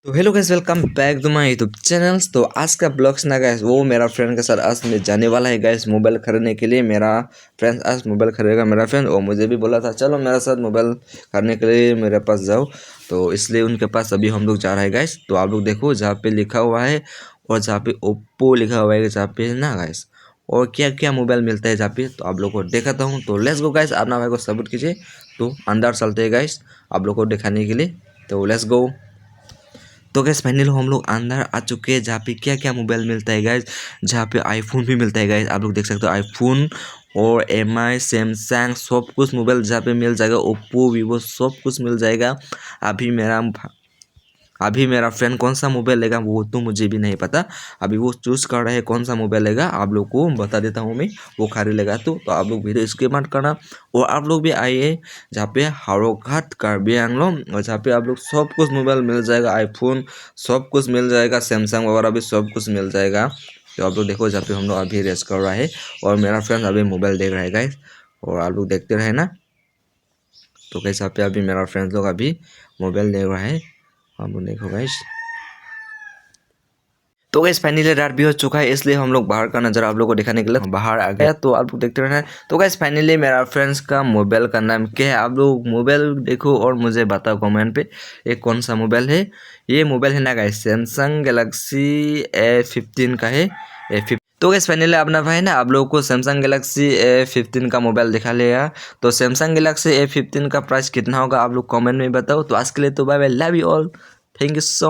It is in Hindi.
तो hello guys, welcome back to my YouTube channels. तो आज का ब्लॉग्स ना गाइस, वो मेरा फ्रेंड के साथ आज मैं जाने वाला है गाइस मोबाइल खरीदने के लिए। मेरा फ्रेंड आज मोबाइल खरीदेगा मेरा फ्रेंड, और मुझे भी बोला था चलो मेरे साथ मोबाइल खरीदने के लिए मेरे पास जाओ। तो इसलिए उनके पास अभी हम लोग जा रहे हैं गाइस। तो आप लोग देखो जहाँ पे लिखा हुआ है और जहाँ पे ओप्पो लिखा हुआ है जहाँ पे ना गाइस, और क्या क्या मोबाइल मिलता है जहाँ पे, तो आप लोग को दिखाता हूँ। तो लेट्स गो गाइस, अपना भाई को सपोर्ट कीजिए। तो अंदर चलते हैं गाइस आप लोग को दिखाने के लिए। तो लेट्स गो। तो गैस फाइनली हम लोग अंदर आ चुके हैं जहाँ पे क्या क्या मोबाइल मिलता है गाइज। जहाँ पे आईफोन भी मिलता है गाइज, आप लोग देख सकते हो आईफोन और एमआई सैमसंग सब कुछ मोबाइल जहाँ पे मिल जाएगा। ओप्पो वीवो सब कुछ मिल जाएगा। अभी मेरा फ्रेंड कौन सा मोबाइल लेगा वो तो मुझे भी नहीं पता। अभी वो चूज कर रहा है कौन सा मोबाइल लेगा, आप लोग को बता देता हूँ मैं। वो खरीद लेगा तो आप लोग वीडियो स्किप मत करना। और आप लोग भी आइए जहाँ पे हारोघाट कार्बी आंगलों, और जहाँ पे आप लोग सब कुछ मोबाइल मिल जाएगा। आईफोन सब कुछ मिल जाएगा, सैमसंग वगैरह भी सब कुछ मिल जाएगा। तो आप लोग देखो जहाँ पे हम लोग अभी रेस्ट कर रहा है और मेरा फ्रेंड अभी मोबाइल देख रहा है गाइस, और आप लोग देखते रहे ना। तो कैसे यहाँ पे अभी मेरा फ्रेंड लोग अभी मोबाइल देख रहा है, हम लोग देखो गाइस। तो गैस फाइनली रात भी हो चुका है, इसलिए हम लोग बाहर का नज़र आप लोगों को दिखाने के लिए बाहर आ गया। तो आप लोग देखते रहना। तो गैस फाइनली मेरा फ्रेंड्स का मोबाइल का नाम क्या है, आप लोग मोबाइल देखो और मुझे बताओ कमेंट पे ये कौन सा मोबाइल है। ये मोबाइल है ना गाइस, सैमसंग गैलेक्सी A15 का है। तो गैस फाइनली अपना भाई ना आप लोगों को सैमसंग गैलेक्सी A15 का मोबाइल दिखा लिया। तो सैमसंग गैलेक्सी A15 का प्राइस कितना होगा आप लोग कमेंट में बताओ। तो आज के लिए तो bye bye, love you all, thank you so